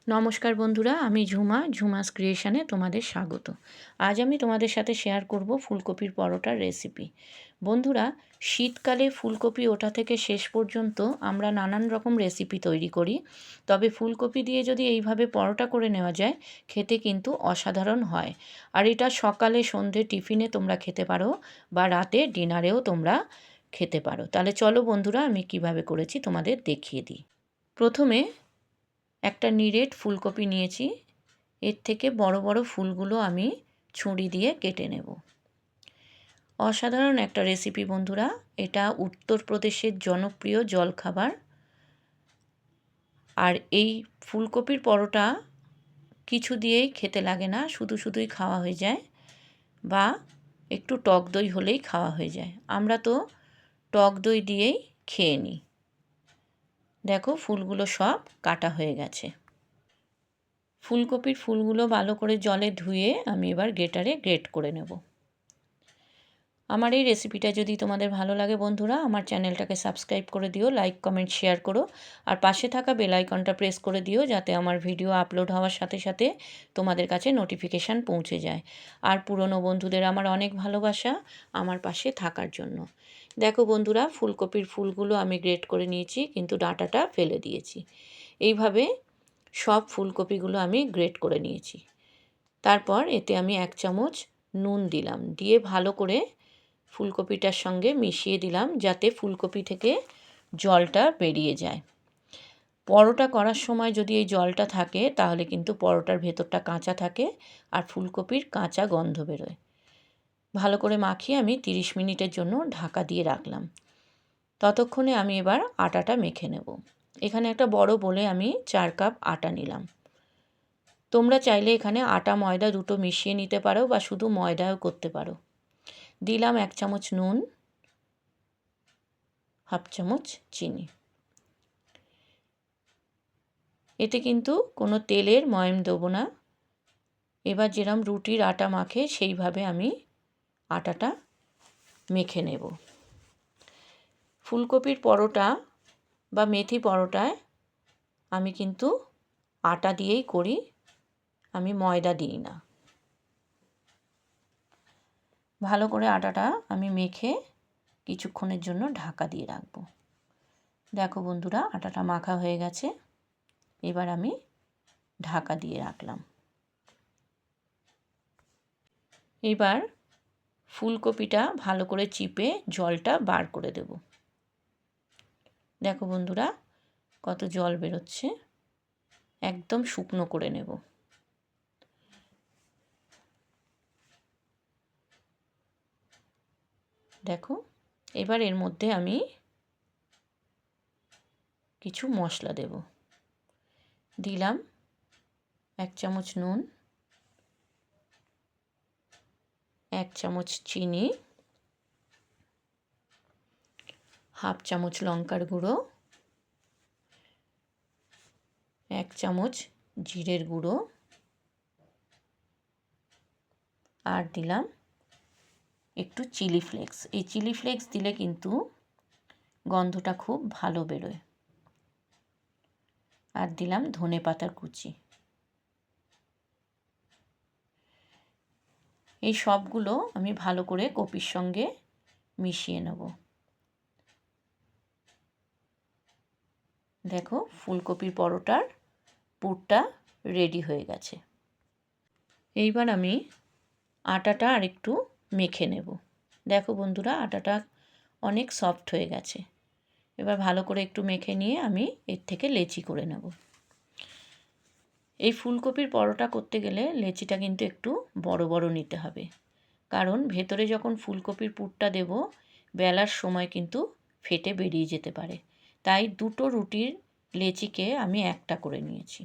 নমস্কার বন্ধুরা, আমি ঝুমাস ক্রিয়েশনে তোমাদের স্বাগত। আজ আমি তোমাদের সাথে শেয়ার করব ফুলকপির পরোটার রেসিপি। বন্ধুরা, শীতকালে ফুলকপি ওঠা থেকে শেষ পর্যন্ত আমরা নানান রকম রেসিপি তৈরি করি, তবে ফুলকপি দিয়ে যদি এইভাবে পরোটা করে নেওয়া যায় খেতে কিন্তু অসাধারণ হয়। আর এটা সকালে সন্ধে টিফিনে তোমরা খেতে পারো বা রাতে ডিনারেও তোমরা খেতে পারো। তাহলে চলো বন্ধুরা, আমি কিভাবে করেছি তোমাদের দেখিয়ে দিই। প্রথমে একটা নিরেট ফুলকপি নিয়েছি, এর থেকে বড় বড় ফুলগুলো আমি ছুরি দিয়ে কেটে নেব। অসাধারণ একটা রেসিপি বন্ধুরা, এটা উত্তরপ্রদেশের জনপ্রিয় জলখাবার। আর এই ফুলকপির পরোটা কিছু দিয়েই খেতে লাগে না, শুধুই খাওয়া হয়ে যায়, বা একটু টক দই হলেই খাওয়া হয়ে যায়। আমরা তো টক দই দিয়েই খেয়ে নিই। দেখো, ফুলগুলো সব কাটা হয়ে গেছে। ফুলকপির ফুলগুলো ভালো করে জলে ধুয়ে আমি এবার গ্রেটারে গ্রেট করে নেব। আমার এই রেসিপিটা যদি তোমাদের ভালো লাগে বন্ধুরা, আমার চ্যানেলটাকে সাবস্ক্রাইব করে দিও, লাইক কমেন্ট শেয়ার করো, আর পাশে থাকা বেল আইকনটা প্রেস করে দিও, যাতে আমার ভিডিও আপলোড হওয়ার সাথে সাথে তোমাদের কাছে নোটিফিকেশান পৌঁছে যায়। আর পুরনো বন্ধুদের আমার অনেক ভালোবাসা আমার পাশে থাকার জন্য। দেখো বন্ধুরা, ফুলকপির ফুলগুলো আমি গ্রেট করে নিয়েছি, কিন্তু ডাঁটাটা ফেলে দিয়েছি। এইভাবে সব ফুলকপিগুলো আমি গ্রেট করে নিয়েছি। তারপর এতে আমি 1 চামচ নুন দিলাম, দিয়ে ভালো করে ফুলকপিটার সঙ্গে মিশিয়ে দিলাম, যাতে ফুলকপি থেকে জলটা বেরিয়ে যায়। পরোটা করার সময় যদি এই জলটা থাকে তাহলে কিন্তু পরোটার ভেতরটা কাঁচা থাকে আর ফুলকপির কাঁচা গন্ধ বেরোয়। ভালো করে মাখিয়ে আমি 30 মিনিটের জন্য ঢাকা দিয়ে রাখলাম। ততক্ষণে আমি এবার আটাটা মেখে নেব। এখানে একটা বড় বোলে আমি 4 কাপ আটা নিলাম। তোমরা চাইলে এখানে আটা ময়দা দুটো মিশিয়ে নিতে পারো, বা শুধু ময়দাও করতে পারো। দিলাম 1 চামচ নুন, হাফ চামচ চিনি। এতে কিন্তু কোনো তেলের ময়ম দেবো না। এবার যেরকম রুটির আটা মাখে সেইভাবে আমি আটাটা মেখে নেব। ফুলকপির পরোটা বা মেথি পরোটায় আমি কিন্তু আটা দিয়েই করি, আমি ময়দা দিই না। ভালো করে আটাটা আমি মেখে কিছুক্ষণের জন্য ঢাকা দিয়ে রাখবো। দেখো বন্ধুরা, আটাটা মাখা হয়ে গেছে। এবার আমি ঢাকা দিয়ে রাখলাম। এবার ফুলকপিটা ভালো করে চিপে জলটা বার করে দেব। দেখো বন্ধুরা, কত জল বেরোচ্ছে। একদম শুকনো করে নেব। দেখো, এবার এর মধ্যে আমি কিছু মশলা দেব। দিলাম 1 চামচ নুন, 1 চামচ চিনি, হাফ চামচ লঙ্কার গুঁড়ো, 1 চামচ জিরের গুঁড়ো, আর দিলাম একটু চিলি ফ্লেক্স। এই চিলি ফ্লেক্স দিলে কিন্তু গন্ধটা খুব ভালো বেরোয়। আর দিলাম ধনে পাতার কুচি। এই সবগুলো আমি ভালো করে কপির সঙ্গে মিশিয়ে নেব। দেখো, ফুলকপির পরোটার পুরটা রেডি হয়ে গেছে। এইবার আমি আটাটা আর একটু মেখে নেব। দেখো বন্ধুরা, আটাটা অনেক সফট হয়ে গেছে। এবার ভালো করে একটু মেখে নিয়ে আমি এর থেকে লেচি করে নেব। এই ফুলকপির পরোটা করতে গেলে লেচিটা কিন্তু একটু বড় বড় নিতে হবে, কারণ ভেতরে যখন ফুলকপির পুরটা দেব বেলার সময় কিন্তু ফেটে বেরিয়ে যেতে পারে। তাই দুটো রুটির লেচিকে আমি একটা করে নিয়েছি।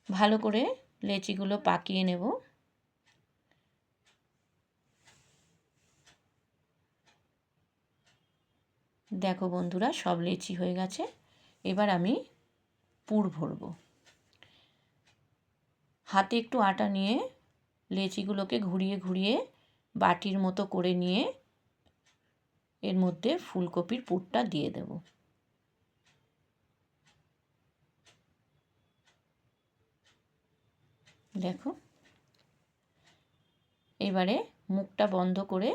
ভালো করে লেচিগুলো পাকিয়ে নেব। দেখো বন্ধুরা, সব লেচি হয়ে গেছে। এবার আমি পুর ভরব। হাতে একটু আটা নিয়ে লেচিগুলোকে ঘুরিয়ে ঘুরিয়ে বাটির মতো করে নিয়ে এর মধ্যে ফুলকপির পুরটা দিয়ে দেব। দেখো, এবারে মুখটা বন্ধ করে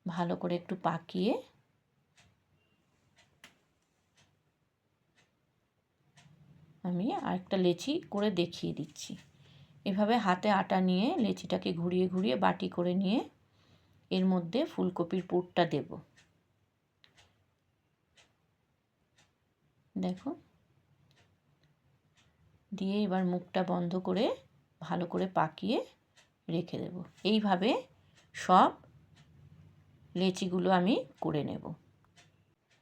ভালো করে একটু পাকিয়ে আমি আরেকটা লেচি করে দেখিয়ে দিচ্ছি। এভাবে হাতে আটা নিয়ে লেচিটাকে ঘুরিয়ে ঘুরিয়ে বাটি করে নিয়ে এর মধ্যে ফুলকপির পুরটা দেব। দেখো, দিয়ে এবার মুখটা বন্ধ করে ভালো করে পাকিয়ে রেখে দেব। এইভাবে সব লেচিগুলো আমি করে নেব।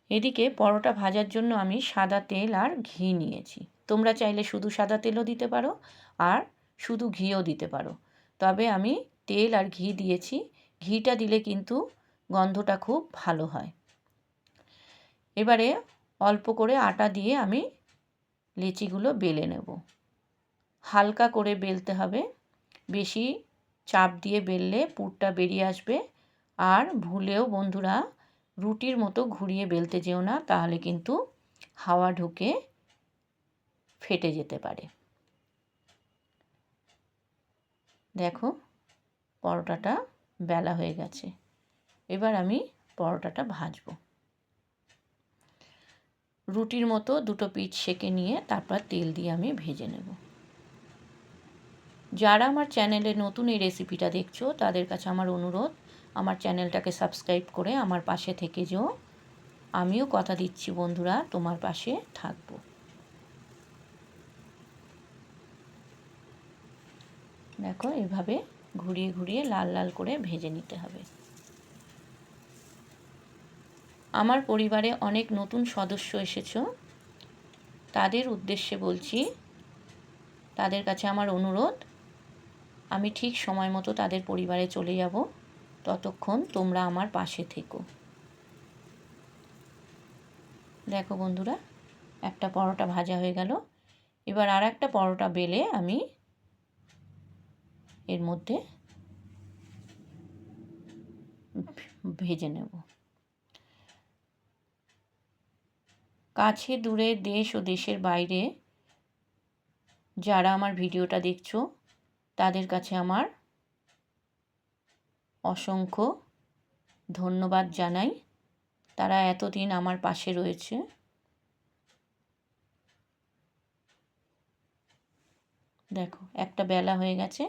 এদিকে পরোটা ভাজার জন্য আমি সাদা তেল আর ঘি নিয়েছি। তোমরা চাইলে শুধু সাদা তেলও দিতে পারো আর শুধু ঘিও দিতে পারো, তবে আমি তেল আর ঘি দিয়েছি। ঘিটা দিলে কিন্তু গন্ধটা খুব ভালো হয়। এবারে অল্প করে আটা দিয়ে আমি লেচিগুলো বেলে নেব। হালকা করে বেলতে হবে, বেশি চাপ দিয়ে বেললে পুরটা বেরিয়ে আসবে। আর ভুলেও বন্ধুরা রুটির মতো ঘুরিয়ে বেলতে যেও না, তাহলে কিন্তু হাওয়া ঢুকে ফেটে যেতে পারে। দেখো, পরোটাটা বেলা হয়ে গেছে। এবার আমি পরোটাটা ভাজবো। রুটির মতো দুটো পিঠ সেঁকে নিয়ে তারপর তেল দিয়ে আমি ভেজে নেব। যারা আমার চ্যানেলে নতুন এই রেসিপিটা দেখছো তাদের কাছে আমার অনুরোধ, আমার চ্যানেলটাকে সাবস্ক্রাইব করে আমার পাশে থেকে যেও। আমিও কথা দিচ্ছি বন্ধুরা, তোমার পাশে থাকবো। দেখো, এভাবে ঘুরিয়ে ঘুরিয়ে লাল লাল করে ভেজে নিতে হবে। আমার পরিবারে অনেক নতুন সদস্য এসেছো, তাদের উদ্দেশ্যে বলছি, তাদের কাছে আমার অনুরোধ, আমি ঠিক সময় মতো তাদের পরিবারে চলে যাব, ততক্ষণ তোমরা আমার পাশে থেকো। দেখো বন্ধুরা, একটা পরোটা ভাজা হয়ে গেল। এবার আর একটা পরোটা বেলে আমি এর মধ্যে ভেজে নেব। কাছে দূরে দেশ ও দেশের বাইরে যারা আমার ভিডিওটা দেখছো তাদের কাছে আমার অসংখ্য ধন্যবাদ জানাই। তারা এতদিন আমার পাশে রয়েছে। দেখো, একটা বেলা হয়ে গেছে,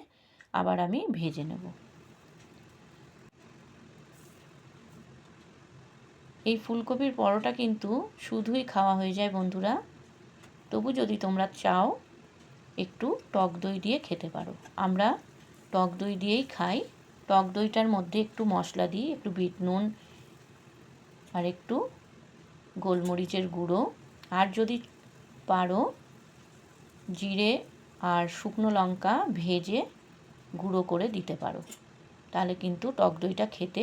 আবার আমি ভেজে নেব। এই ফুলকপির পরোটা কিন্তু শুধুই খাওয়া হয়ে যায় বন্ধুরা, তবু যদি তোমরা চাও একটু টক দই দিয়ে খেতে পারো। আমরা টক দই দিয়েই খাই। টক দইটার মধ্যে একটু মশলা দিই, একটু বিট নুন আর একটু গোলমরিচের গুঁড়ো, আর যদি পারো জিরে আর শুকনো লঙ্কা ভেজে গুঁড়ো করে দিতে পারো, তাহলে কিন্তু টক দইটা খেতে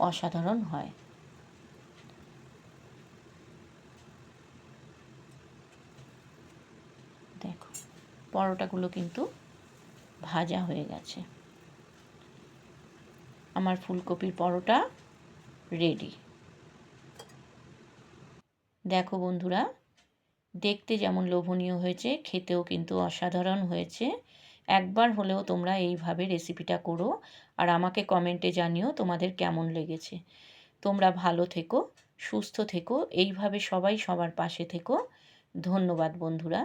অসাধারণ হয়। দেখো, পরোটাগুলো কিন্তু ভাজা হয়ে গেছে। আমার ফুলকপির পরোটা রেডি। দেখো বন্ধুরা, দেখতে যেমন লোভনীয় হয়েছে, খেতেও কিন্তু অসাধারণ হয়েছে। একবার হলেও তোমরা এইভাবে রেসিপিটা করো আর আমাকে কমেন্টে জানিও তোমাদের কেমন লেগেছে। তোমরা ভালো থেকো, সুস্থ থেকো, এইভাবে সবাই সবার পাশে থেকো। ধন্যবাদ বন্ধুরা।